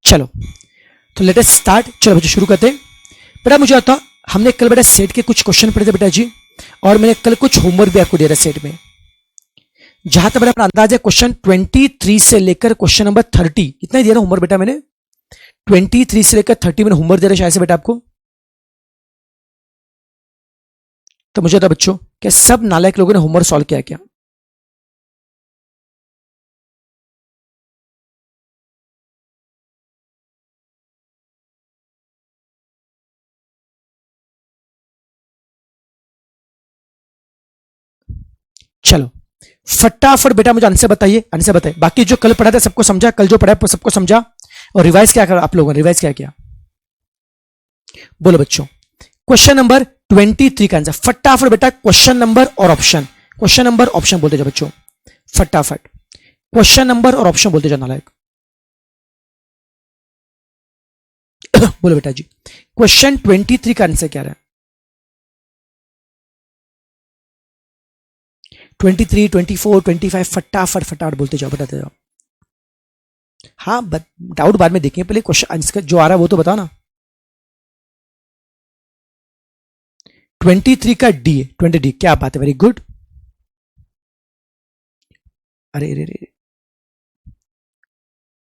चलो तो let us start. चलो बच्चों शुरू करते हैं। बेटा मुझे आता, हमने कल बेटा सेट के कुछ क्वेश्चन पढ़े थे बेटा जी, और मैंने कल कुछ होमवर्क भी आपको दे रहा सेट में। जहां तक मेरा अंदाज है क्वेश्चन 23 से लेकर क्वेश्चन नंबर 30 इतना ही दे रहा होमवर्क बेटा मैंने। 23 से लेकर 30 मैंने होमवर्क दे रहा शायद से बेटा आपको। तो मुझे बताओ बच्चों, क्या सब नालायक लोगों ने होमवर्क सॉल्व किया क्या? चलो फटाफट बेटा मुझे आंसर बताइए, आंसर बताइए। बाकी जो कल पढ़ा था सबको समझा, कल जो पढ़ा सबको समझा, और रिवाइज क्या करा आप लोगों ने, रिवाइज क्या किया बोलो बच्चों। क्वेश्चन नंबर 23 का आंसर फटाफट बेटा, क्वेश्चन नंबर और ऑप्शन, क्वेश्चन नंबर ऑप्शन बोलते जाओ बच्चों फटाफट। क्वेश्चन नंबर और ऑप्शन बोलते जाओ नालायक। बोलो बेटा जी, क्वेश्चन 23 का आंसर क्या रहा है? 23, 24, 25 फटाफट फटाफट बोलते जाओ, बताते जाओ। हाँ डाउट बाद में देखेंगे, पहले क्वेश्चन आंसर जो आ रहा है वो तो बताओ ना। 23 का डी है, 20D, क्या बात है, वेरी गुड। अरे अरे अरे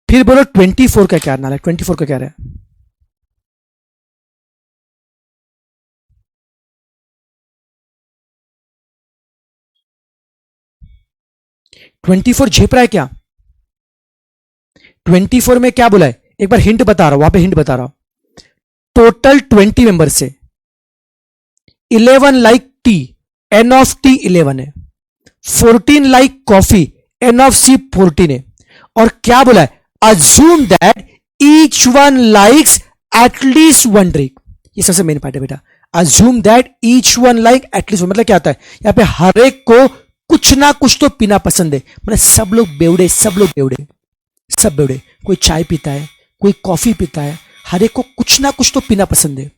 फिर बोलो 24 का क्या नाला है, 24 का क्या रहा है? ट्वेंटी फोर झेप रहा है क्या? 24 में क्या बोला है, एक बार हिंट बता रहा हूं, वहां पे हिंट बता रहा हूं। टोटल 20 मेंबर से 11 like tea, n of T 11 है। 14 like coffee, n of C 14 है। और क्या बोला है, assume that each one likes at least one drink. ये सबसे मेन पार्ट है बेटा, assume that each one like at least, मतलब क्या होता है यहां पे हर एक को कुछ ना कुछ तो पीना पसंद है। मतलब सब लोग बेवड़े, सब लोग बेवड़े, सब बेवड़े। कोई चाय पीता है, कोई कॉफी पीता है, हर एक को कुछ ना कुछ तो पीना पसंद है।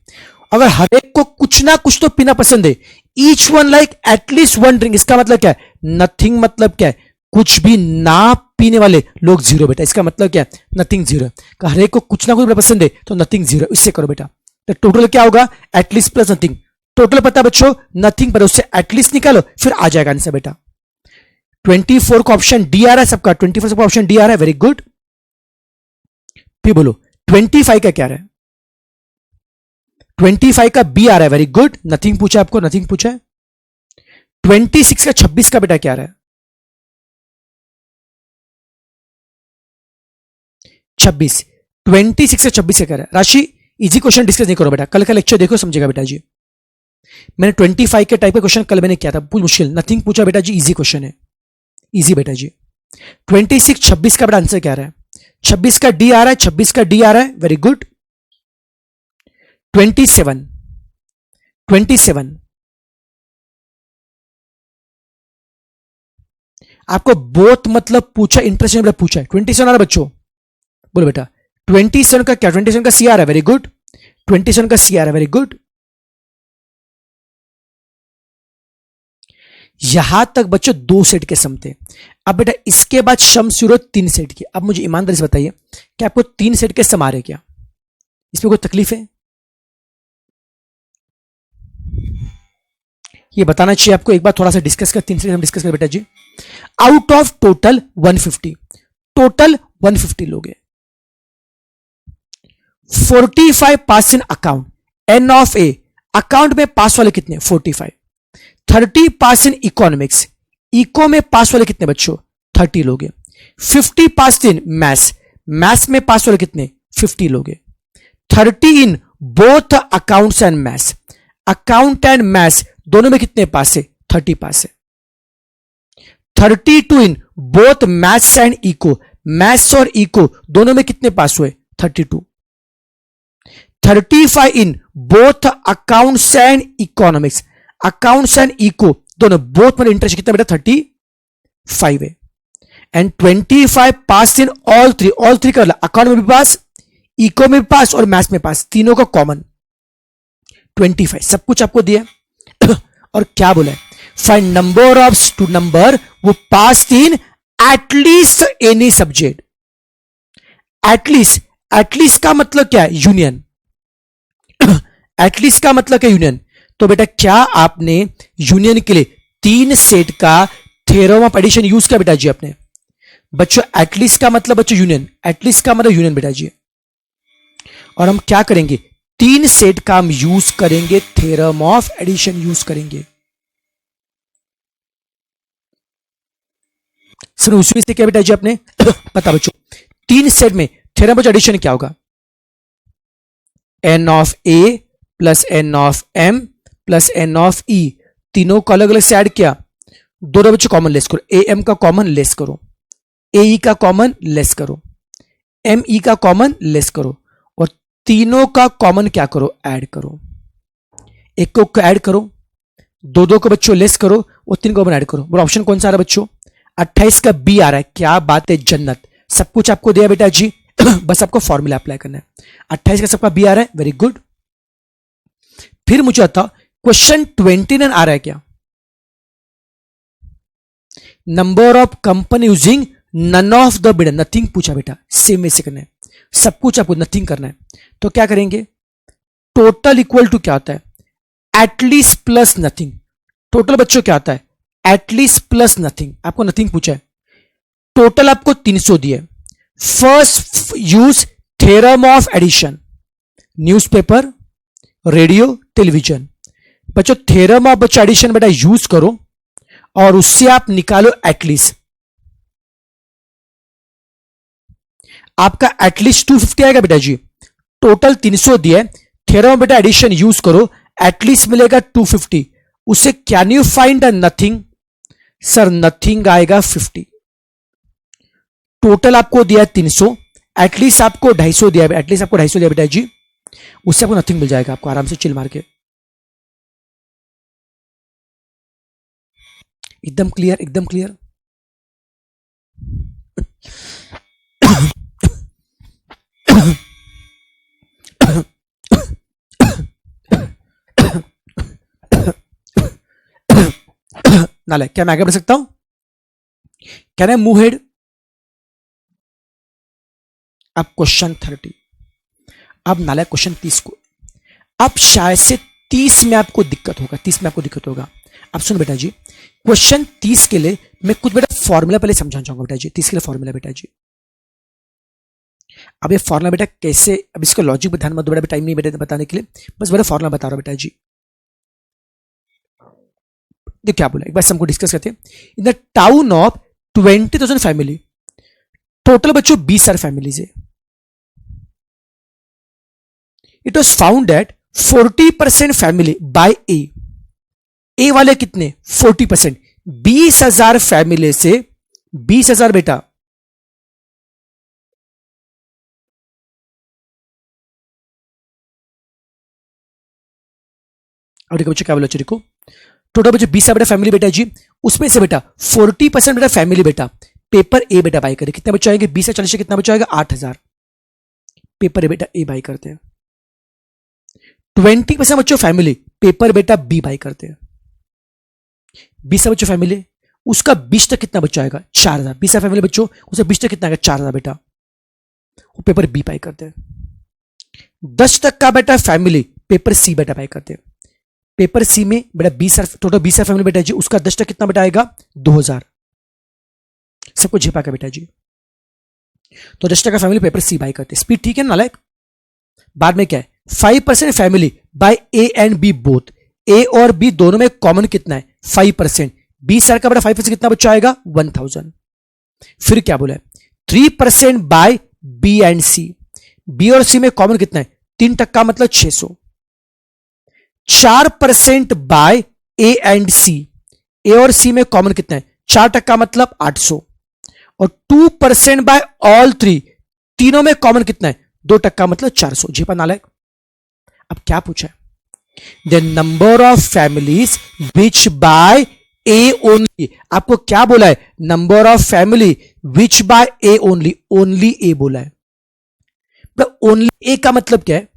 अगर हर एक को कुछ ना कुछ तो पीना पसंद है, each one like at least one drink, इसका मतलब क्या है, नथिंग मतलब क्या है, कुछ भी ना पीने वाले लोग जीरो बेटा। इसका मतलब क्या है, नथिंग जीरो। हर एक को कुछ ना कुछ पसंद है तो नथिंग जीरो, इससे करो बेटा। तो टोटल क्या होगा, एटलीस्ट प्लस नथिंग। टोटल पता बच्चों नथिंग पर, उससे एटलीस्ट निकालो फिर आ जाएगा आंसर बेटा। 24 का ऑप्शन डी आ रहा है सबका, 24 का ऑप्शन डी आ रहा है, वेरी गुड। फिर बोलो 25 का क्या रहा है? 25 का बी आ रहा है, वेरी गुड। नथिंग पूछा आपको, नथिंग पूछा है। 26 का 26 का बेटा क्या रहा है? 26, 26 से 26 से क्या रहा है? राशि इजी क्वेश्चन डिस्कस नहीं करो बेटा, कल का लेक्चर देखो समझेगा बेटा जी। मैंने 25 के टाइप का क्वेश्चन कल मैंने किया था, मुश्किल नथिंग पूछा बेटा जी, इजी क्वेश्चन है, इजी बेटा जी। 26, 26 का बेटा आंसर क्या आ रहा है? 26 का डी आ रहा है, 26 का डी आ रहा है, वेरी गुड। 27, 27 आपको बोथ मतलब पूछा, इंटरेस्टिंग पूछा है। 27 आ रहा है बच्चों, बोलो बेटा 27 का क्या? 27 का सी आ रहा है, वेरी गुड। 27 का सी आ रहा है, वेरी गुड। यहां तक बच्चों दो सेट के सम थे। अब बेटा इसके बाद सम शुरू 3 सेट की। अब मुझे ईमानदारी से बताइए कि आपको 3 सेट के सम आ रहे क्या? इसमें कोई तकलीफ है? ये बताना चाहिए आपको। एक बार थोड़ा सा डिस्कस कर, 3 सेट हम डिस्कस कर बेटा जी। आउट ऑफ टोटल 150, टोटल 150 लोग हैं। 45 pass in account, n of A, account में पास वाले कितने? 45। 30 पास इन इकोनॉमिक्स, इको में पास वाले कितने बच्चों? 30 लोग हैं। 50 पास इन मैथ्स, मैथ्स में पास वाले कितने? 50 लोग हैं। 30 in both accounts and maths, account and maths दोनों में कितने पास है? 30 पास है। 32 in both maths and eco, maths और इको दोनों में कितने पास हुए? 32। 35 in both accounts and economics, accounts and eco दोनों बोथ में इंटरेस्ट कितना बेटा? 35 है। And 25 pass in all three, all three कर ला, अकाउंट में भी पास, इको में भी पास और मैथ्स में पास, तीनों का कॉमन 25। सब कुछ आपको दिया और क्या बोला है, find number of student number वो pass in at least any subject, at least at least का मतलब क्या है? यूनियन। एटलीस्ट का मतलब क्या? यूनियन। तो बेटा क्या आपने यूनियन के लिए 3 सेट का थ्योरम ऑफ एडिशन यूज किया बेटा जी आपने? बच्चों एटलीस्ट का मतलब बच्चों यूनियन, एटलीस्ट का मतलब यूनियन बेटा जी। और हम क्या करेंगे? 3 सेट का हम यूज करेंगे, थ्योरम ऑफ एडिशन यूज करेंगे। सुनो उसमें से क्या बेटा जी आपने पता बच्चों, 3 सेट में थ्योरम ऑफ एडिशन क्या होगा? N of A plus n of M plus n of E, तीनों को अलग अलग से ऐड किया, दोनों बच्चों कॉमन लेस करो, ए एम का कॉमन लेस करो, ए ई का कॉमन लेस करो, एम ई का कॉमन लेस करो, और तीनों का कॉमन क्या करो? ऐड करो। एक को ऐड करो, दो को बच्चों लेस करो, और 3 को कॉमन ऐड करो। और ऑप्शन कौन सा आ रहा है बच्चों? 28 का बी आ रहा है। क्या बात है, जन्नत। सब कुछ आपको दिया बेटा जी बस आपको फॉर्मूला अप्लाई करना है। 28 का सबका बी आ रहा है, वेरी गुड। फिर मुझे बताओ क्वेश्चन 29 आ रहा है क्या? Number of company using none of the bidder, nothing पूछा बेटा, सेम वे से करना है, सब कुछ आपको नथिंग करना है। तो क्या करेंगे? टोटल इक्वल टू क्या होता है? At least plus nothing. टोटल बच्चों क्या होता है? At least plus nothing. आपको नथिंग पूछा है, टोटल आपको 300 दिए। First use theorem of addition, newspaper, radio, television. बच्चों थ्योरम ऑफ बच्चों एडिशन बेटा यूज करो, और उससे आप निकालो एटलीस्ट। आपका एटलीस्ट 250 आएगा बेटा जी। टोटल 300 दिया, थ्योरम ऑफ बेटा एडिशन यूज करो, एटलीस्ट मिलेगा 250। उससे can you find a nothing? Sir nothing आएगा 50। टोटल आपको दिया 300, एटलीस्ट आपको 250 दिया, एटलीस्ट आपको 250 दिया बेटा जी, उससे आपको नथिंग मिल जाएगा, आपको आराम से चिल मार के। एकदम क्लियर, एकदम क्लियर। नाले क्या मैं आगे बढ़ सकता हूं? Can I move head? अब क्वेश्चन 30। अब नाले क्वेश्चन 30 को, अब शायद से 30 में आपको दिक्कत होगा, 30 में आपको दिक्कत होगा। अब सुन बेटा जी, क्वेश्चन 30 के लिए मैं कुछ बेटा फॉर्मूला पहले समझाना चाहूंगा बेटा जी। 30 के लिए फॉर्मूला बेटा जी, अब ये फॉर्मूला बेटा कैसे, अब इसका लॉजिक पे ध्यान मत दो बेटा, टाइम नहीं बेटा बताने के लिए, बस बेटा फॉर्मूला बता रहा हूं बेटा जी। देखो क्या बोला, एक बार हमको डिस्कस करते हैं। In the town of 20,000 family, total बच्चों 20 सारे फैमिलीज है। It was found that 40% family buy A वाले कितने? 40%। 20,000 फैमिली से 20,000 बेटा, और देखो बच्चों क्या बोला बच्चों, देखो टोटल बच्चों 20 बेटा फैमिली बेटा जी, उसमें से बेटा 40% बेटा फैमिली बेटा पेपर ए बेटा बाई करे। कितने बच्चों आएंगे? 20 से 40 से कितना बच्चों आएगा? 8,000 पेपर ए बेटा ए बाई करते हैं। 20% बच्चों फैमिली पेपर बेटा बी बाई करते हैं। 20 बच्चों फैमिली, उसका 20 तक कितना बच्चा आएगा? 4,000। 20 फैमिली बच्चों, उससे 20 तक कितना आएगा? 4,000 बेटा, वो पेपर बी बाई करते हैं। 10 तक का बेटा फैमिली पेपर सी बेटा बाई करते हैं। पेपर सी में बेटा 20 टोटल 20 फैमिली बेटा जी, उसका 10 तक कितना बेटा आएगा? 2,000। सबको झेपा का बेटा जी, तो 10 का फैमिली पेपर सी बाई करते हैं। स्पीड ठीक है नालायक। बाद में क्या है? 5% family buy A and B both, A और बी दोनों में कॉमन कितना है? 5%। 20,000 का बेटा 5% कितना बच्चा आएगा? 1,000। फिर क्या बोला है? 3% by B and C, B और सी में कॉमन कितना है? 3% का मतलब 600। 4% बाय ए एंड सी, ए और सी में कॉमन कितना है? 4% का मतलब 800। और 2% बाय ऑल थ्री, तीनों में कॉमन कितना है? 2% का मतलब 400। जी नालायक। अब क्या पूछा है? The number of families which buy A only, आपको क्या बोला है? Number of family which buy A only, only A बोला है। ओनली ए का मतलब क्या है?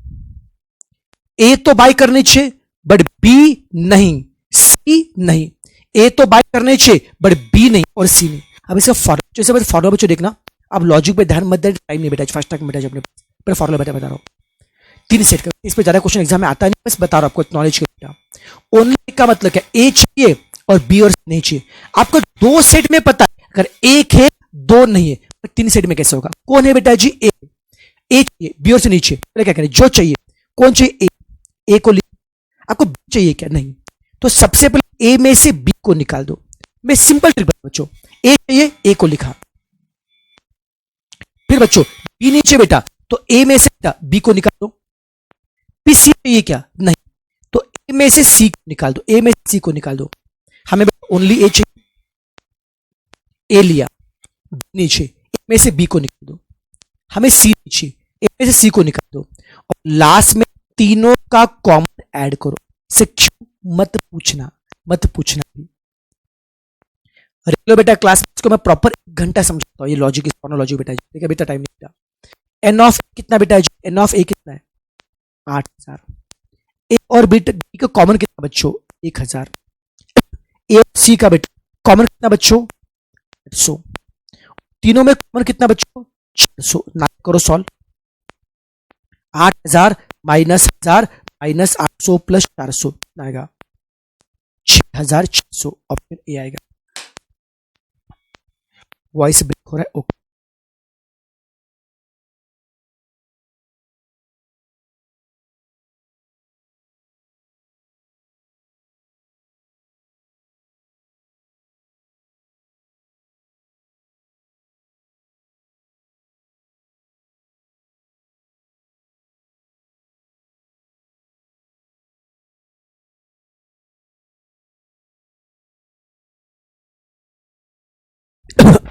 ए तो बाय करने चाहिए बट बी नहीं, सी नहीं। ए तो बाय करने चाहिए बट बी नहीं और सी नहीं। अब इसका फॉर्मूला बच्चों देखना, अब लॉजिक पे ध्यान मत देना, टाइम नहीं बेटा, फास्ट तक बेटा अपने पर फॉर्मूला बेटा बता रहा हूं, 3 सेट का, इस पे ज्यादा क्वेश्चन एग्जाम में आता नहीं, बस बता रहा हूं आपको नॉलेज के लिए। ओनली का मतलब क्या, ए चाहिए और बी और नहीं चाहिए। आपको 2 सेट में पता है, अगर एक है 2 नहीं है, तो 3 सेट में कैसे होगा? कौन है बेटा जी? ए चाहिए, बी और से नीचे, पहले क्या करें, जो चाहिए, कौन चाहिए? ए को लिख, आपको बी चाहिए क्या? नहीं, तो सबसे पहले ए में से बी को निकाल दो। मैं सिंपल ट्रिक बता बच्चों, ए चाहिए, ए को लिखा, फिर बच्चों बी नीचे बेटा, तो ए में से बेटा बी को निकाल दो। फिर सी चाहिए क्या? नहीं, तो ए में से सी को निकाल दो, ए में से सी को निकाल दो। हमें ओनली ए चाहिए, ए लिया, बी नीचे, ए में से बी को निकाल दो। हमें सी नीचे, ए में से सी को निकाल दो, और लास्ट में तीनों का कॉमन ऐड करो। से क्यों मत पूछना, मत पूछना भी। रेगुलर बेटा क्लास को मैं प्रॉपर 1 घंटा समझाता हूँ, ये लॉजिक, इस लॉजिक बेटा, ठीक है बेटा, टाइम नहीं बेटा। एन ऑफ कितना बेटा है? एन ऑफ ए कितना है? 8000। ए और बी का कॉमन कितना बच्चों? 1000। ए और सी का बेटा कॉमन कितना बच्चों? 800। तीनों में कॉमन कितना बच्चों? 400। ना करो सॉल्व, 8000 माइनस 1000 माइनस 800 प्लस 400 आएगा 6600, ऑप्शन ए आएगा। वॉइस ब्रेक हो रहा है, ओके।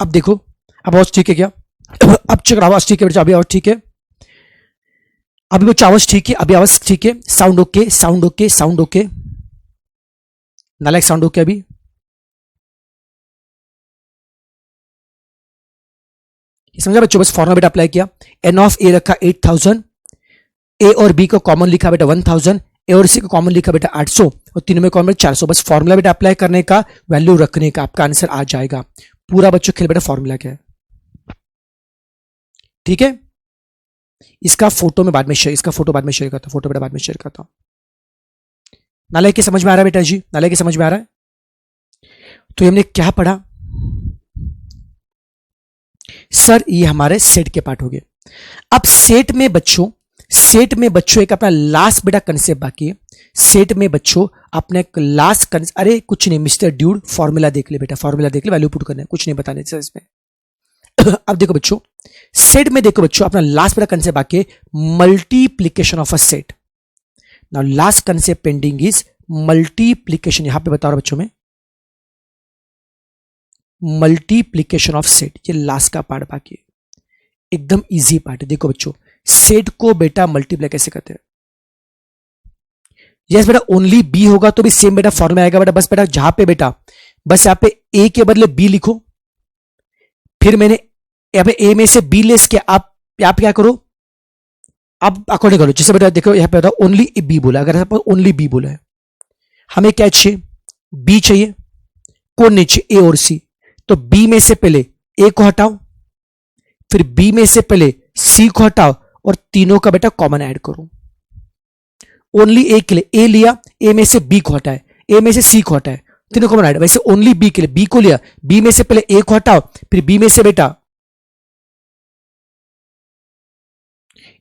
अब देखो, अब आवाज ठीक है क्या? अब चेक, आवाज ठीक है बेटा, अभी आवाज ठीक है, अभी वो आवाज ठीक है, अभी आवाज ठीक है, sound okay, sound okay, sound okay, नालायक साउंड ओके अभी। समझा बच्चों? बस फॉर्मूला बेटा अप्लाई किया, एन ऑफ ए रखा 8000, ए और बी को कॉमन लिखा बेटा 1000, ए और सी को कॉमन लिखा बेटा 800, और तीनों में कॉमन 400। बस फॉर्मूला बेटा अप्लाई करने का, वैल्यू रखने का, आपका आंसर आ जाएगा। पूरा बच्चों खेल बेटा फॉर्मूला क्या है, ठीक है? इसका फोटो में बाद में शेयर, इसका फोटो बाद में शेयर करता, फोटो बेटा बाद में शेयर करता हूं। नाले की समझ में आ रहा है बेटा जी? नाले की समझ में आ रहा है? तो हमने क्या पढ़ा सर? ये हमारे सेट के पार्ट हो गए। अब सेट में बच्चों, सेट में बच्चों एक अपना लास्ट बेटा कंसेप्ट बाकी है। सेट में बच्चों अपने एक लास्ट कंसेप्ट, अरे कुछ नहीं मिस्टर ड्यूड, फॉर्मूला देख ले बेटा, फॉर्मूला देख ले, वैल्यू पुट करना है, कुछ नहीं बताने सर इसमें। अब देखो बच्चों, सेट में देखो बच्चों अपना लास्ट बेटा कंसेप्ट बाकी है, multiplication of a set. Now last concept pending is multiplication, यहां पे बता रहा बच्चों में, मल्टीप्लीकेशन ऑफ सेट, ये लास्ट का पार्ट बाकी है, एकदम इजी पार्ट है। देखो बच्चों, सेट को बेटा मल्टीप्लाई कैसे करते हैं? यस बेटा, ओनली बी होगा तो भी सेम बेटा फॉर्मूला आएगा बेटा। बस बेटा जहां पे बेटा, बस यहां पे ए के बदले बी लिखो, फिर मैंने यहां पे ए में से बी लेस किया, आप क्या करो, आप अकॉर्डिंग करो। जैसे बेटा देखो, यहां पे बेटा ओनली बी बोला, अगर ओनली बी बोला है, हमें क्या चाहिए? बी चाहिए, कौन नीचे? ए और सी। तो बी में से पहले ए को हटाओ, फिर बी में से पहले सी को हटाओ, और तीनों का बेटा कॉमन ऐड करो। ओनली ए के लिए ए लिया, ए में से बी को हटाए, ए में से सी को हटाए, तीनों कॉमन ऐड। वैसे ओनली बी के लिए बी को लिया, बी में से पहले ए को हटाओ, फिर बी में से बेटा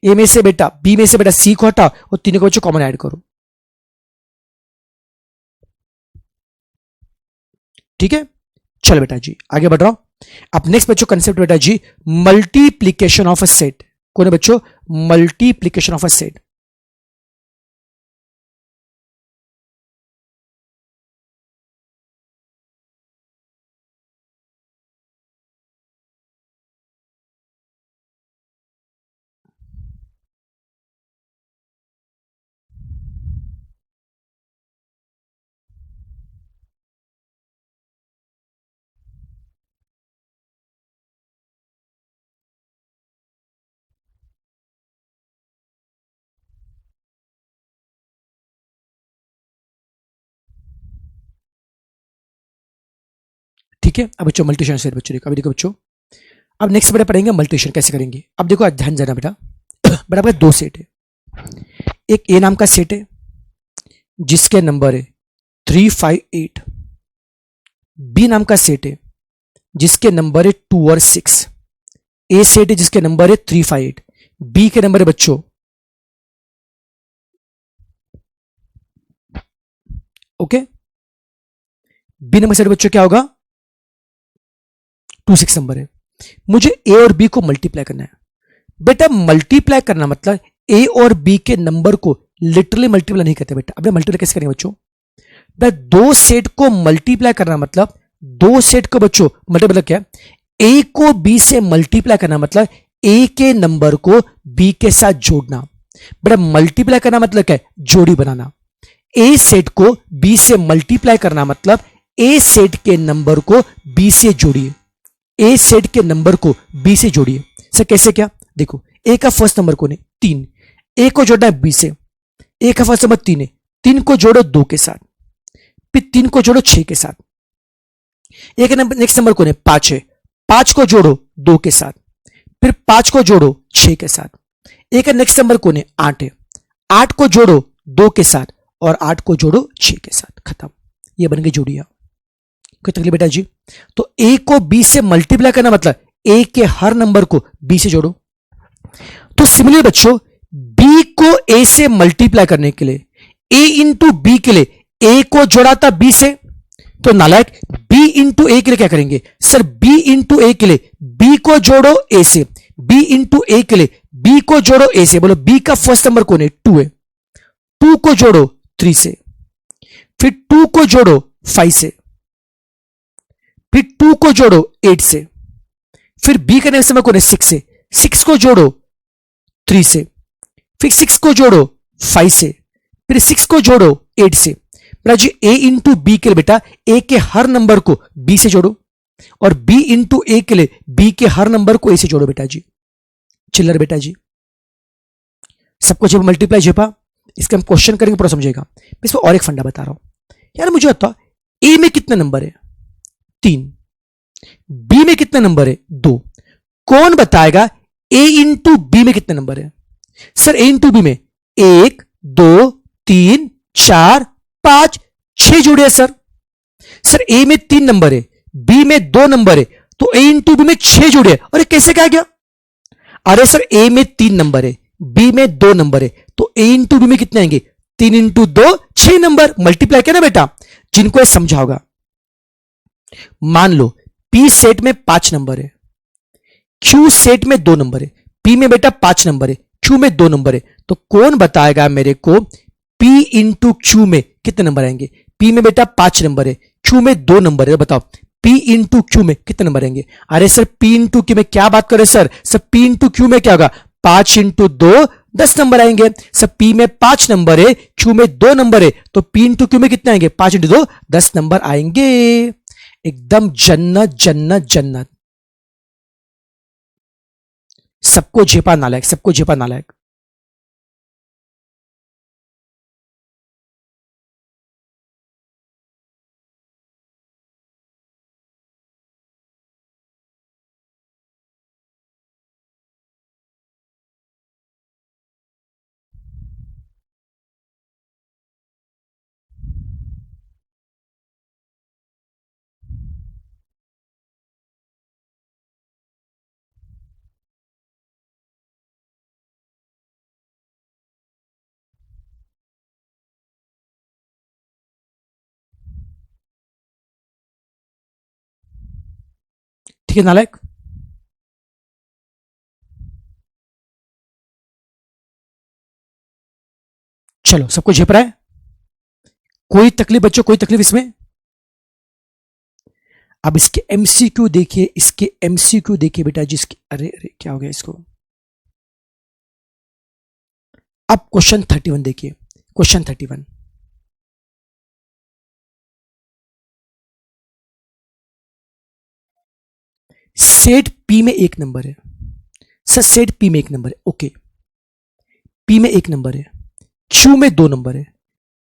ए में से बेटा बी में से बेटा सी को हटाओ, और तीनों को बच्चों कॉमन ऐड करो। ठीक है, चलो बेटा जी आगे बढ़ रहा हूं। अब नेक्स्ट बच्चों कंसेप्ट बेटा जी, मल्टीप्लीकेशन ऑफ अ सेट। कौन है बच्चों? Multiplication of a set. ठीक है, अब बच्चों मल्टीप्लिकेशन सेट बच्चों देखो, अभी देखो बच्चों, अब नेक्स्ट बेटा पढ़ेंगे मल्टीप्लिकेशन कैसे करेंगे। अब देखो ध्यान देना बेटा, बट आपके दो सेट है, एक ए नाम का सेट है जिसके नंबर है 358, बी नाम का सेट है जिसके नंबर है 2 और 6। ए सेट है जिसके नंबर है 358, बी के नंबर है बच्चों ओके, बी नंबर सेट बच्चों क्या होगा 26 नंबर है। मुझे ए और बी को मल्टीप्लाई करना है। बेटा मल्टीप्लाई करना मतलब ए और बी के नंबर को लिटरली मल्टीप्लाई नहीं करते बेटा। अब मल्टीप्लाई कैसे करेंगे बच्चों? दो सेट को मल्टीप्लाई करना मतलब दो सेट को बच्चों मल्टीप्लाई क्या, ए को बी से मल्टीप्लाई करना मतलब ए के नंबर को बी के साथ जोड़ना। बेटा मल्टीप्लाई करना मतलब क्या है? जोड़ी बनाना। ए सेट को बी से मल्टीप्लाई करना मतलब ए सेट के नंबर को बी से जोड़िए, ए सेट के नंबर को बी से जोड़िए। सर कैसे क्या? देखो ए का फर्स्ट नंबर कौन है? 3, ए को जोड़ना है बी से, ए का फर्स्ट नंबर 3 है, 3 को जोड़ो 2 के साथ, फिर 3 को जोड़ो 6 के साथ। ए का नंबर नेक्स्ट नंबर कौन है? 5 है, 5 को जोड़ो 2 के साथ, फिर 5 को जोड़ो 6 के साथ। ए का नेक्स्ट नंबर कौन है? 8 है, 8 को जोड़ो 2 के साथ और 8 को जोड़ो 6 के साथ। खत्म, ये बन गई जोड़ियां। कोई तकलीफ बेटा जी? तो ए को बी से मल्टीप्लाई करना मतलब ए के हर नंबर को बी से जोड़ो। तो सिमिलरली बच्चों बी को ए से मल्टीप्लाई करने के लिए ए इंटू बी के लिए ए को जोड़ा था बी से, तो नालायक बी इंटू ए के लिए क्या करेंगे? सर बी इंटू ए के लिए बी को जोड़ो ए से, बी इंटू ए के लिए बी को जोड़ो ए से। बोलो बी का फर्स्ट नंबर कौन है? 2 है, 2 को जोड़ो 3 से, फिर 2 को जोड़ो 5 से, फिर 2 को जोड़ो 8 से, फिर बी का नेक्स्ट नंबर कौन है? 6 है, 6 को जोड़ो 3 से, फिर 6 को जोड़ो 5 से, फिर 6 को जोड़ो 8 से। बेटा जी ए इंटू बी के लिए बेटा ए के हर नंबर को बी से जोड़ो और बी इंटू ए के लिए बी के हर नंबर को ए से जोड़ो। बेटा जी चिल्लर बेटा जी, सबको जब मल्टीप्लाई जेपा इसके हम क्वेश्चन करेंगे पूरा समझेगा। इसमें और एक फंडा बता रहा हूं यार, मुझे बता ए में कितने नंबर है? 3, बी में कितने नंबर है? 2। कौन बताएगा ए इंटू बी में कितने नंबर है? सर ए इंटू बी में 1 2 3 4 5 6 जुड़े हैं सर। सर ए में 3 नंबर है, बी में 2 नंबर है, तो ए इंटू बी में 6 जुड़े हैं। अरे कैसे क्या गया? अरे सर ए में 3 नंबर है, बी में 2 नंबर है, तो ए इंटू बी में कितने आएंगे? 3 इंटू 2 6 नंबर। मल्टीप्लाई किया ना बेटा, जिनको ये समझा होगा। मान लो पी सेट में 5 नंबर है, क्यू सेट में 2 नंबर है, पी में बेटा 5 नंबर है, क्यू में 2 नंबर है, तो कौन बताएगा मेरे को पी इंटू क्यू में कितने नंबर आएंगे? पी में बेटा 5 नंबर है, क्यू में 2 नंबर है, बताओ पी इंटू क्यू में कितने नंबर आएंगे? अरे सर पी इंटू क्यू में क्या बात करे sir? Sir P into Q में क्या होगा? 5 इंटू 2 10 नंबर आएंगे। सर पी में 5 नंबर है, क्यू में 2 नंबर है, तो पी इंटू क्यू में कितने आएंगे? 5 इंटू 2 10 नंबर आएंगे। एकदम जन्नत जन्नत जन्नत। सबको झेपा नालायक, सबको झेपा नालायक। ठीक है नालायक। चलो सबको झेप रहा है? कोई तकलीफ बच्चों, कोई तकलीफ इसमें? अब इसके एमसीक्यू देखिए, इसके एमसीक्यू देखिए बेटा जी। इसके अरे अरे क्या हो गया इसको? अब क्वेश्चन 31 देखिए, क्वेश्चन 31। सेट पी में 1 नंबर है। सर सेट पी में 1 नंबर है, ओके। पी में 1 नंबर है, क्यू में 2 नंबर है,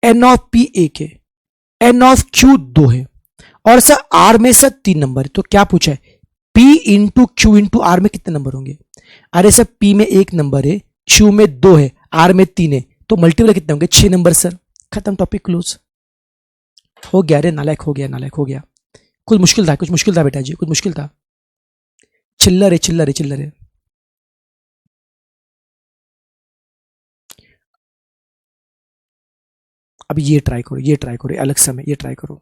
एन ऑफ पी 1 है, एन ऑफ क्यू 2 है, और सर आर में सर 3 नंबर है। तो क्या पूछा है? P into Q into R में कितने नंबर होंगे? अरे सर पी में 1 नंबर है, क्यू में 2 है, आर में 3 है, तो मल्टीपल कितने होंगे? 6 नंबर सर। खत्म, टॉपिक क्लोज। हो गया रे, नालायक हो गया, नालायक हो गया। कुछ मुश्किल था, कुछ मुश्किल था बेटा जी, कुछ मुश्किल था। चिल्लर है, चिल्लर है, चिल्लर है। अब ये ट्राई करो, ये ट्राई करो, अलग समय ये ट्राई करो,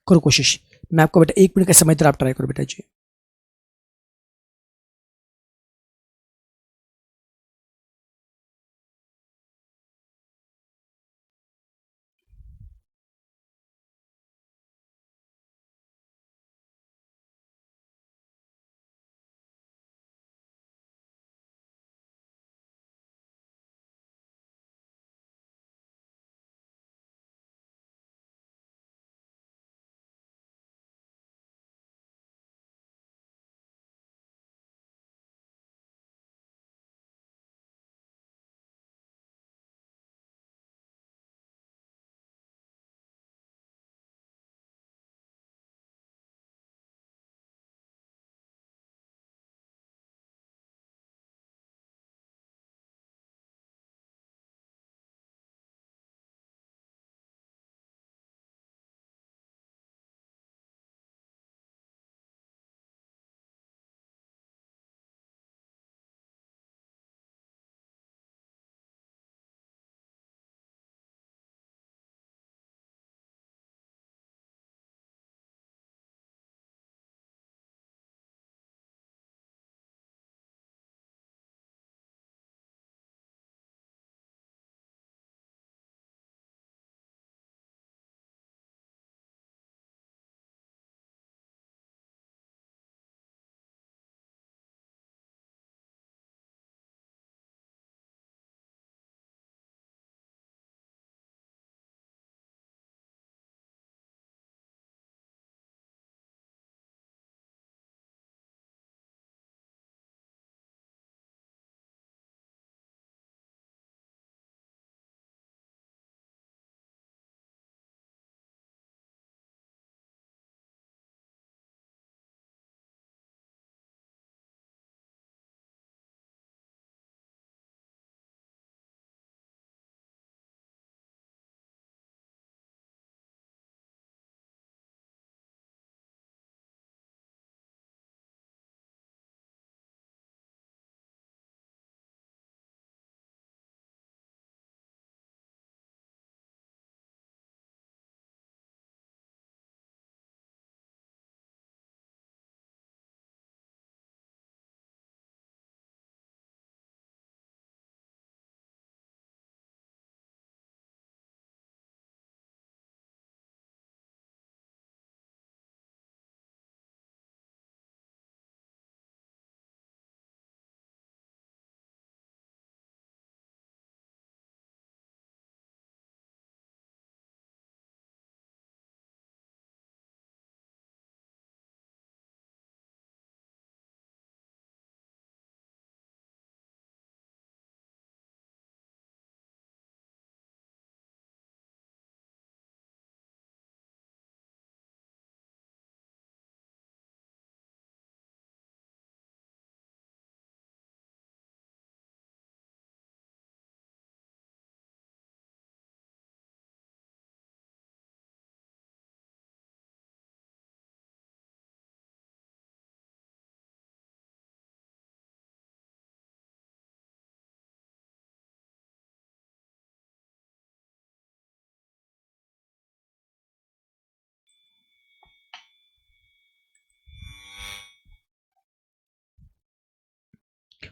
करो कोशिश। मैं आपको बेटा 1 मिनट का समय, आप ट्राई करो बेटा जी।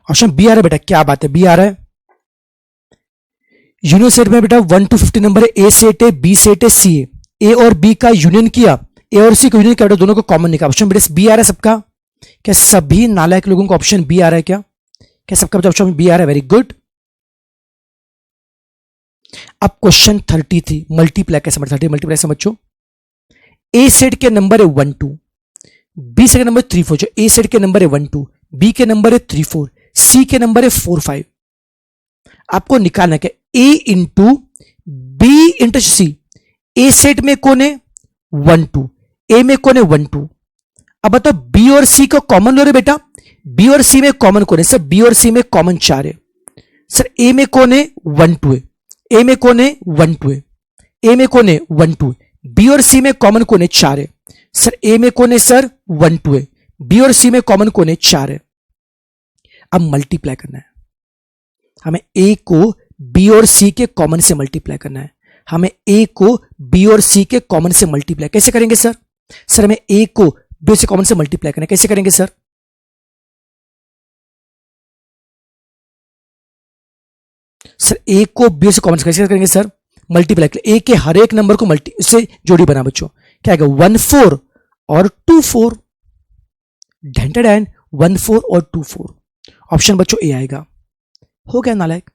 ऑप्शन बी आ रहा है बेटा, क्या बात है, बी आ रहा है। यूनियन सेट में बेटा 1 to 50 नंबर है, ए सेट है, बी सेट है, सी है। ए और बी का यूनियन किया, ए और सी का यूनियन किया, दोनों को कॉमन निकाला। ऑप्शन बेटा बी आ रहा है सबका। क्या सभी नालायक लोगों को ऑप्शन बी आ रहा है? क्या सबका ऑप्शन बी आ रहा है? Very good. अब क्वेश्चन 33 मल्टीप्लाई कैसे, 30 मल्टीप्लाई समझो। ए सेट के नंबर है 1 2, बी सेट के नंबर 3 4, जो ए सेट के नंबर है 1 2, बी के नंबर है 3 4, सी के नंबर है 4 5। आपको निकालना है ए इंटू बी इंटू सी। ए सेट में कौन है? 1 2, ए में कौन है? 1 2। अब बताओ बी और सी को कॉमन लो रे बेटा। बी और सी में कॉमन कौन है सर? बी और सी में कॉमन 4 है सर। ए में कौन है? 1 2 है। ए में कौन है? 1 2 है। ए में कौन है? 1 2 है। बी और सी में कॉमन कौन है? 4 है सर। ए में कौन है सर? 1 2 है। बी और सी में कॉमन कौन है? 4 है। अब मल्टीप्लाई करना है हमें। ए को बी और सी के कॉमन से मल्टीप्लाई करना है हमें। ए को बी और सी के कॉमन से मल्टीप्लाई कैसे करेंगे सर? सर हमें ए को बी से कॉमन से मल्टीप्लाई करना है, कैसे करेंगे सर? सर ए को बी से कॉमन कैसे करेंगे सर? मल्टीप्लाई कर ए के हर एक नंबर को मल्टी से जोड़ी बना बच्चों। क्या आएगा? 1 4 और 2 4। ढेंटेड एंड 1 4 और 2 4। ऑप्शन बच्चों ए आएगा। हो गया नालायक।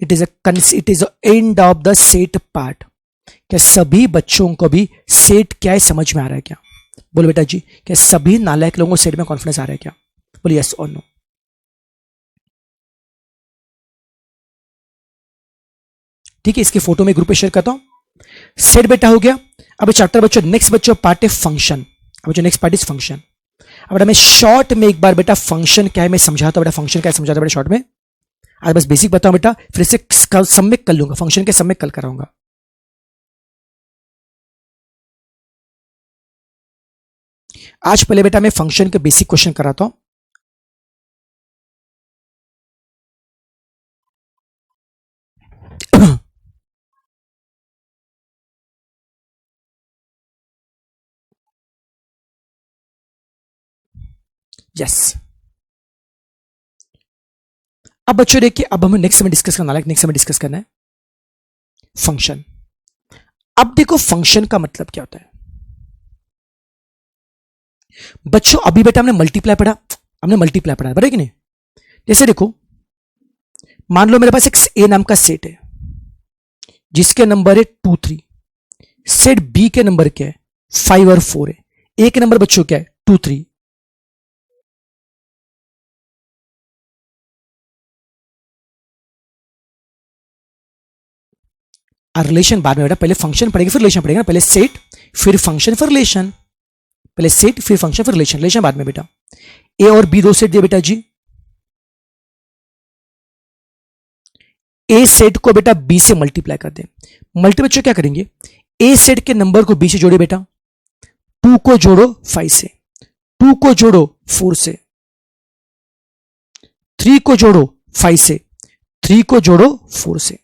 It is a end of the set part. क्या सभी बच्चों को भी सेट क्या है समझ में आ रहा है क्या? बोलो बेटा जी, क्या सभी नालायक लोगों को सेट में कॉन्फिडेंस आ रहा है क्या? बोलिए यस और नो। ठीक है, इसकी फोटो में ग्रुप पे शेयर करता हूं। सेट बेटा हो गया। अब चैप्टर बच्चों नेक्स्ट बच्चों पार्ट है फंक्शन। अब जो नेक्स्ट पार्ट इज फंक्शन। अब बेटा मैं शॉर्ट में एक बार बेटा फंक्शन क्या है मैं समझाता हूं बेटा। फंक्शन क्या है समझाता बेटा शॉर्ट में। आज बस बेसिक बताऊं बेटा, फिर से सब में कर लूंगा। फंक्शन के सब में कल कराऊंगा। आज पहले बेटा मैं फंक्शन के बेसिक क्वेश्चन कराता हूं। यस अब बच्चों देखिए, अब हमें नेक्स्ट में डिस्कस करना है। नेक्स्ट में डिस्कस करना है फंक्शन। अब देखो फंक्शन का मतलब क्या होता है बच्चों। अभी बेटा हमने मल्टीप्लाई पढ़ा, हमने मल्टीप्लाई पढ़ा बराबर कि नहीं? जैसे देखो मान लो मेरे पास एक ए नाम का सेट है जिसके नंबर है 2 3। सेट बी के नंबर क्या है? 5 और 4 है। ए के नंबर बच्चों क्या है? 2 3। रिलेशन बाद में बेटा, पहले फंक्शन पढ़ेगा फिर रिलेशन पढ़ेगा। पहले सेट फिर फंक्शन फिर रिलेशन। पहले सेट फिर फंक्शन फिर रिलेशन, रिलेशन बाद में बेटा। ए और बी दो सेट दिए बेटा जी। ए सेट को बेटा बी से मल्टीप्लाई कर दे। मल्टीप्लाई बच्चों क्या करेंगे? ए सेट के नंबर को बी से जोड़े बेटा। 2 को जोड़ो 5 से, 2 को जोड़ो 4 से, 3 को जोड़ो 5 से, 3 को जोड़ो 4 से।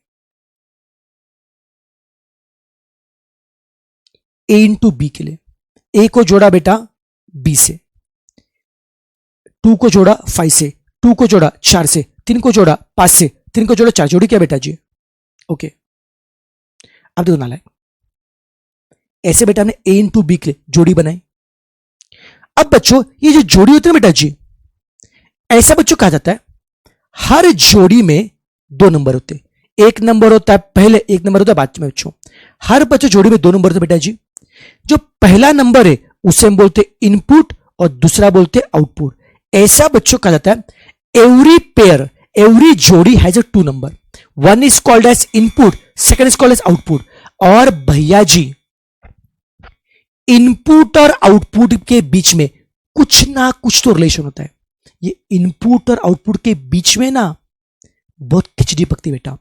ए इंटू बी के लिए ए को जोड़ा बेटा बी से, 2 को जोड़ा 5 से, 2 को जोड़ा 4 से, 3 को जोड़ा 5 से, 3 को जोड़ा 4। जोड़ी क्या बेटा जी? ओके। अब देखो नालायक, ऐसे बेटा हमने ए इंटू बी के लिए जोड़ी बनाई। अब बच्चों ये जो जोड़ी होती है ना बेटा जी, ऐसा बच्चों कहा जाता है हर जोड़ी में 2 नंबर होते हैं। एक नंबर होता है पहले, एक नंबर होता है बाद में बच्चों। हर बच्चों जोड़ी में 2 नंबर होते हैं बेटा जी। जो पहला नंबर है उसे हम बोलते हैं इनपुट और दूसरा बोलते हैं आउटपुट। ऐसा बच्चों कहा जाता है एवरी पेयर, एवरी जोड़ी has a 2 number. One is called as input, second is called as output. और भैया जी इनपुट और आउटपुट के बीच में कुछ ना कुछ तो रिलेशन होता है। ये इनपुट और आउटपुट के बीच में ना बहुत खिचड़ी पकती बेटा।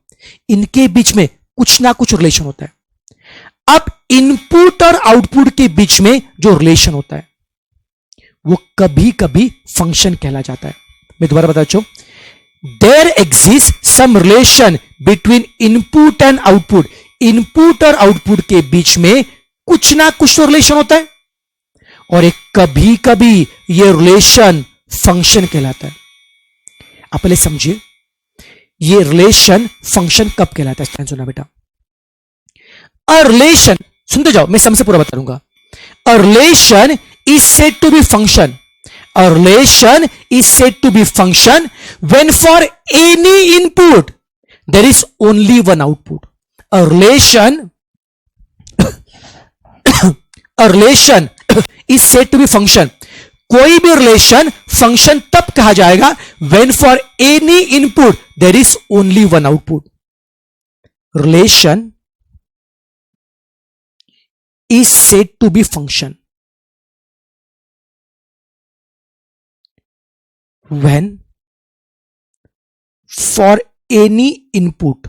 इनके बीच में कुछ ना कुछ रिलेशन होता है। अब इनपुट और आउटपुट के बीच में जो रिलेशन होता है वो कभी कभी फंक्शन कहला जाता है। मैं दोबारा बता चुका हूं, there exist some relation between input and output. Input और आउटपुट के बीच में कुछ ना कुछ तो रिलेशन होता है और एक कभी कभी ये रिलेशन फंक्शन कहलाता है। आप पहले समझिए ये रिलेशन फंक्शन कब कहलाता है। सुना बेटा, अ रिलेशन, सुनते जाओ मैं सबसे पूरा बता दूंगा। A relation is said to be function. A relation is said to be function when for any input there is only one output. A relation a relation is said to be function. कोई भी relation function तब कहा जाएगा when for any input there is only one output. Relation is said to be function when for any input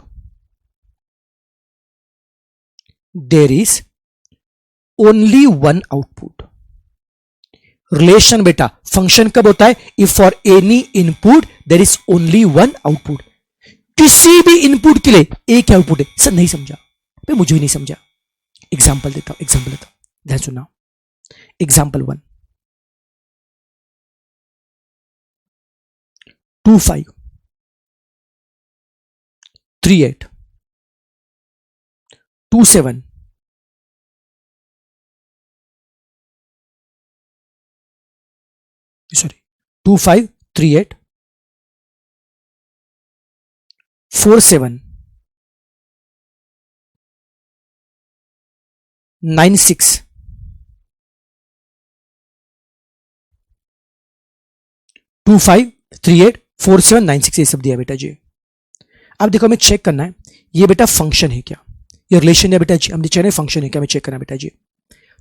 there is only one output. Relation बेटा function कब होता है? If for any input there is only one output. किसी भी input के लिए एक output है. सर नहीं समझा, भाई मुझे भी नहीं समझा. एग्जाम्पल देता हूं, ध्यान सुनना. एग्जाम्पल 1, 25 38 27 25 38 47 96 25 38 47 96 ये सब दिया बेटा जी. अब देखो हमें चेक करना है ये बेटा फंक्शन है क्या, ये रिलेशन है बेटा जी. हम चाह रहे फंक्शन है क्या, हमें चेक करना है बेटा जी.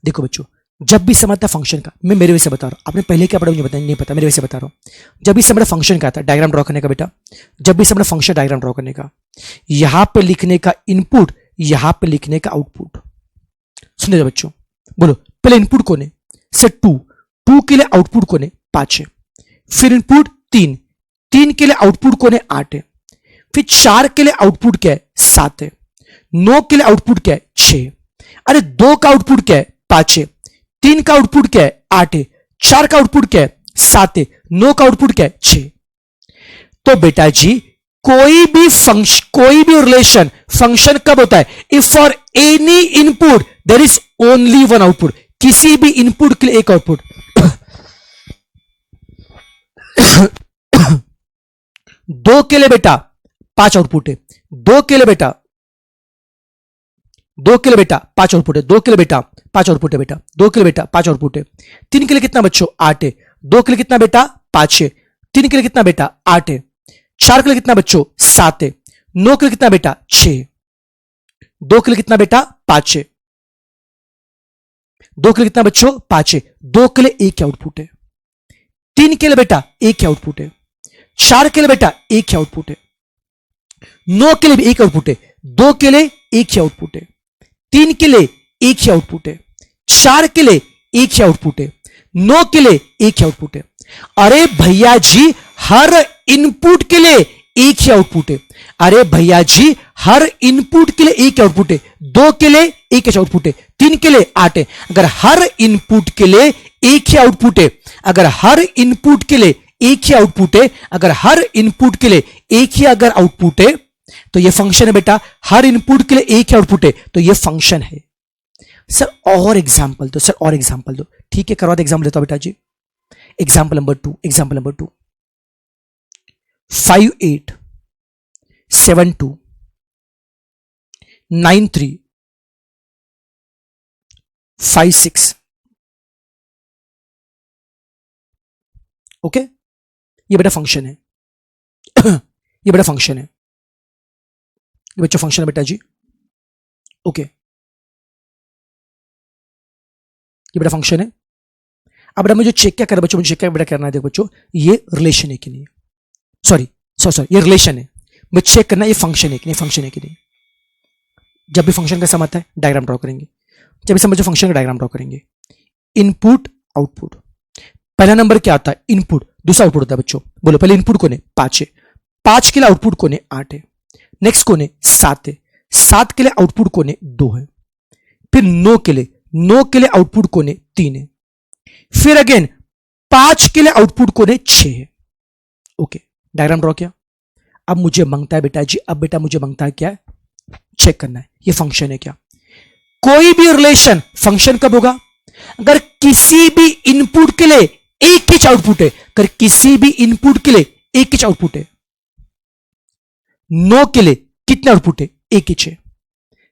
देखो बच्चों, जब भी समझता फंक्शन का, मैं मेरे वजह से बता रहा हूं, आपने पहले क्या पढ़ा मुझे बताया नहीं पता, मेरे वजह से बता रहा हूं. जब भी समझ फंक्शन का था डायग्राम ड्रॉ करने का बेटा, जब भी समझ फंक्शन डायग्राम ड्रॉ करने का, यहां पे लिखने का इनपुट, यहां पे लिखने का आउटपुट. सुन लीजिए बच्चों, बोलो पहले इनपुट कौन है? सर 2 के लिए आउटपुट कौन है? 5 है. फिर इनपुट 3 के लिए आउटपुट कौन है? 8 है. फिर 4 के लिए आउटपुट क्या है? 7 है. 9 के लिए आउटपुट क्या है? 6. अरे 2 का आउटपुट क्या है? 5 है. 3 का आउटपुट क्या है? 8 है. 4 का आउटपुट क्या है? 7 है. 9 का आउटपुट क्या है? 6. तो बेटा जी कोई भी फंक्शन, कोई भी रिलेशन फंक्शन कब होता है? If for any input there is only one output. किसी भी इनपुट के लिए एक आउटपुट. 2 के लिए बेटा 5 आउटपुट है. 2 के लिए बेटा 5 आउटपुट है. 2 के लिए बेटा 5 आउटपुट है बेटा. 2 के लिए बेटा 5 आउटपुट है. 3 के लिए कितना बच्चों? 8 है. 2 के लिए कितना बेटा? 5 है. 3 के लिए कितना बेटा? 8 है. 4 के लिए कितना बच्चों? 7 है. 9 के लिए कितना बेटा? 6 है. 2 के लिए कितना बेटा? 5 है. 2 के लिए कितना बच्चों? 5 है. 2 के लिए एक आउटपुट है. 3 के लिए बेटा एक आउटपुट है. 4 के लिए बेटा एक आउटपुट है. 9 के लिए भी एक आउटपुट है. 2 के लिए एक ही आउटपुट है. 3 के लिए एक ही आउटपुट है. 4 के लिए एक ही आउटपुट है. 9 के लिए एक ही आउटपुट है. अरे भैया जी हर इनपुट के लिए एक ही आउटपुट है. अरे भैया जी हर इनपुट के लिए एक आउटपुट है. 2 के लिए एक ही आउटपुट है. 3 के लिए 8 है. अगर हर इनपुट के लिए एक ही आउटपुट है, अगर हर इनपुट के लिए एक ही आउटपुट है, अगर हर इनपुट के लिए एक ही अगर आउटपुट है तो ये फंक्शन है बेटा. हर इनपुट के लिए एक ही आउटपुट है तो ये फंक्शन है. सर और एग्जांपल दो, सर और एग्जांपल दो. ठीक है करवा दे, एग्जांपल लेता हूं बेटा जी. Example number 2, example number 2, 58 72 93 56. Okay ये बेटा फंक्शन है. ये बेटा फंक्शन है. ये बच्चों फंक्शन है बेटा जी. ओके ये बेटा फंक्शन है. अब बेटा मुझे चेक क्या करना बच्चों, मुझे चेक क्या बेटा करना है. देखो बच्चों ये रिलेशन है कि नहीं, सॉरी ये रिलेशन है. मुझे चेक करना ये फंक्शन है कि नहीं, फंक्शन है कि नहीं. जब भी फंक्शन का सम आता है डायग्राम ड्रॉ करेंगे. जब भी समझो फंक्शन का डायग्राम ड्रॉ करेंगे. Input output. पहला नंबर क्या आता है? इनपुट. दूसरा आउटपुट होता है बच्चों. बोलो पहले इनपुट कौन है? 5 है. 5 के लिए आउटपुट कौन है? 8 है. नेक्स्ट कौन है? 7 है. 7 के लिए आउटपुट कौन है? 2 है. फिर 9 के लिए आउटपुट कौन है? 3 है. फिर अगेन 5 के लिए आउटपुट कौन है? 6 है. ओके डायग्राम ड्रॉ किया. अब मुझे मांगता है बेटा जी, अब बेटा मुझे मांगता है क्या है? चेक करना है ये फंक्शन है क्या. कोई भी रिलेशन फंक्शन कब होगा? अगर किसी भी इनपुट के लिए एक ही आउटपुट है. अगर किसी भी इनपुट के लिए एक ही आउटपुट है. 9 के लिए कितना आउटपुट है? एक ही है.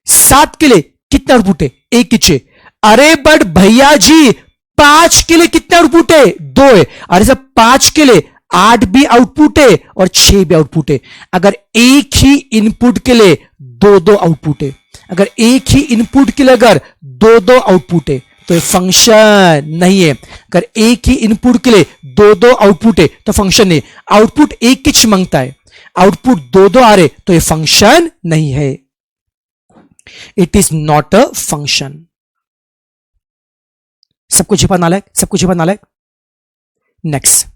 7 के लिए कितना आउटपुट है? एक ही है. अरे बट भैया जी 5 के लिए कितना आउटपुट है? 2 है. अरे सर 5 के लिए 8 भी आउटपुट है और 6 भी आउटपुट है. अगर एक ही इनपुट के लिए 2 आउटपुट है, अगर एक ही इनपुट के लिए अगर 2 आउटपुट है तो ये फंक्शन नहीं है. अगर एक ही इनपुट के लिए दो दो आउटपुट है तो फंक्शन नहीं, आउटपुट एक किच मांगता है, आउटपुट दो दो आ रहे तो ये फंक्शन नहीं है, it is not a function. सबको छिपा नालायक, सबको छिपा नालायक। Next,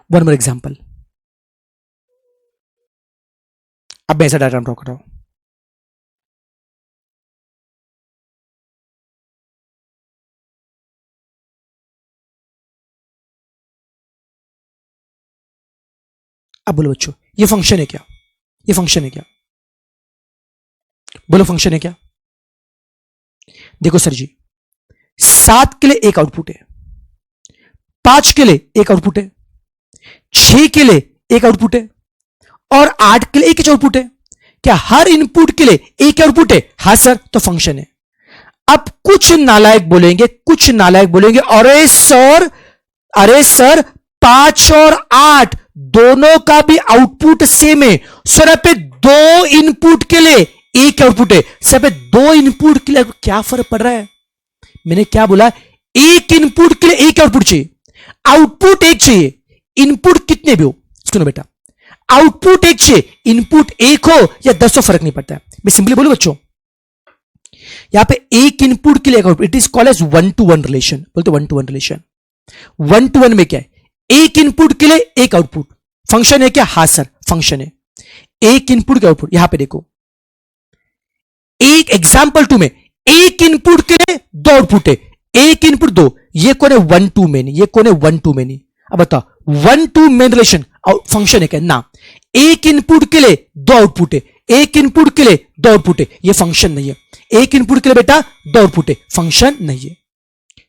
one more example. अब मैं ऐसा डायग्राम ड्रॉ कर रहा हूं, अब बोलो बच्चों ये फंक्शन है क्या, ये फंक्शन है क्या, बोलो फंक्शन है क्या। देखो सर जी, 7 के लिए एक आउटपुट है, 5 के लिए एक आउटपुट है, 6 के लिए एक आउटपुट है और 8 के लिए एक ही आउटपुट है। क्या हर इनपुट के लिए एक आउटपुट है? हां सर, तो फंक्शन है। अब कुछ नालायक बोलेंगे, कुछ नालायक बोलेंगे अरे सर 5 और 8 दोनों का भी आउटपुट सेम है सर, यहाँ पे 2 इनपुट के लिए एक आउटपुट है सर, पे 2 इनपुट के लिए क्या फर्क पड़ रहा है। मैंने क्या बोला, एक इनपुट के लिए एक आउटपुट चाहिए, आउटपुट एक चाहिए, इनपुट कितने भी हो। सुनो बेटा, आउटपुट एक चाहिए, इनपुट एक हो या 10 हो फर्क नहीं पड़ता है। मैं सिंपली बोलूं बच्चों, यहां पे एक इनपुट के लिए एक output, it is called as 1-to-1 relation, बोलते 1-to-1 रिलेशन। 1-to-1 में क्या है, एक इनपुट के लिए एक आउटपुट, फंक्शन है क्या? हां सर फंक्शन है। एक इनपुट के आउटपुट, यहां पे देखो, एक एग्जाम्पल 2 में एक इनपुट के लिए 2 आउटपुट है, एक इनपुट 2, ये कौन है 1-to मेनी, ये कौन है 1-to मेनी। अब बताओ 1-to मेन रिलेशन फंक्शन है क्या? ना, एक इनपुट के लिए 2 आउटपुट है, एक इनपुट के लिए 2 आउटपुट है, ये फंक्शन नहीं है। एक इनपुट के लिए बेटा 2 आउटपुट है, फंक्शन नहीं है,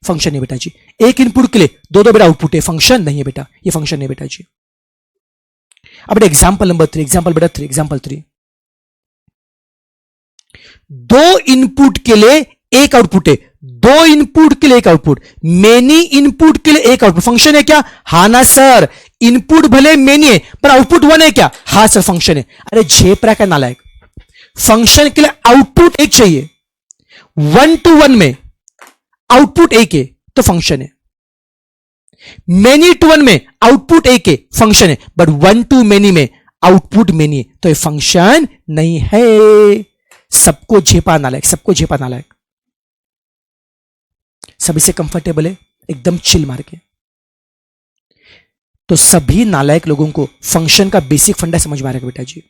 फंक्शन नहीं बेटा जी। एक इनपुट के लिए 2-2 बेटा आउटपुट है, फंक्शन नहीं है बेटा, ये फंक्शन नहीं बेटा जी। अब बेटा एग्जाम्पल नंबर 3, एग्जाम्पल बेटा 3, एग्जाम्पल 3, 2 इनपुट के लिए एक आउटपुट है, 2 इनपुट के लिए एक आउटपुट, मेनी इनपुट के लिए एक आउटपुट, फंक्शन है क्या? हां ना सर, इनपुट भले मेनी है पर आउटपुट 1 है क्या? हां सर फंक्शन है। अरे झेपरा का नालायक, फंक्शन के लिए आउटपुट एक चाहिए, 1-to-1 में आउटपुट एक है तो फंक्शन है, मेनी टू 1 में आउटपुट एक है फंक्शन है, बट 1-to मेनी में आउटपुट मेनी है तो ये फंक्शन नहीं है। सबको झेपा नालायक, सबको झेपा नालायक। सभी से कंफर्टेबल है एकदम चिल मार के, तो सभी नालायक लोगों को फंक्शन का बेसिक फंडा समझ में आ रहा है बेटा जी।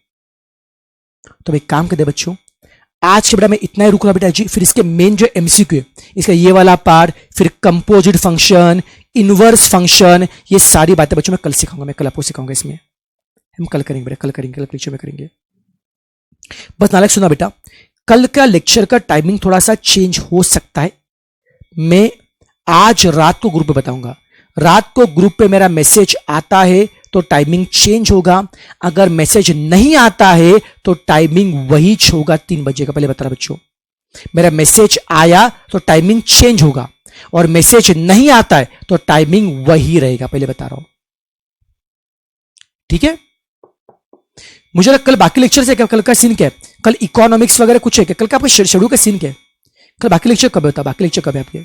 तो एक काम कर दे बच्चों, आज के बेटा मैं इतना ही रुक रहा बेटा जी, फिर इसके मेन जो एमसीक्यू है, इसका ये वाला पार्ट, फिर कंपोजिट फंक्शन, इनवर्स फंक्शन, ये सारी बातें बच्चों मैं कल सिखाऊंगा, मैं कल आपको सिखाऊंगा, इसमें हम कल करेंगे बेटा, कल करेंगे, कल लेक्चर में करेंगे। बस नालायक सुना बेटा, कल का लेक्चर का टाइमिंग थोड़ा सा चेंज हो सकता है, मैं आज रात को ग्रुप पे बताऊंगा। रात को ग्रुप पे मेरा मैसेज आता है तो टाइमिंग चेंज होगा, अगर मैसेज नहीं आता है तो टाइमिंग वही होगा 3 बजे का। पहले बता रहा बच्चों, मेरा मैसेज आया तो टाइमिंग चेंज होगा, और मैसेज नहीं आता है तो टाइमिंग वही रहेगा, पहले बता रहा हूं, ठीक है। मुझे लगा कल बाकी लेक्चर से क्या, कल का सीन क्या है, कल इकोनॉमिक्स वगैरह कुछ है क्या, कल का आपका शेड्यूल का सीन क्या है, कल बाकी लेक्चर कब होता है, बाकी लेक्चर कब है आपके?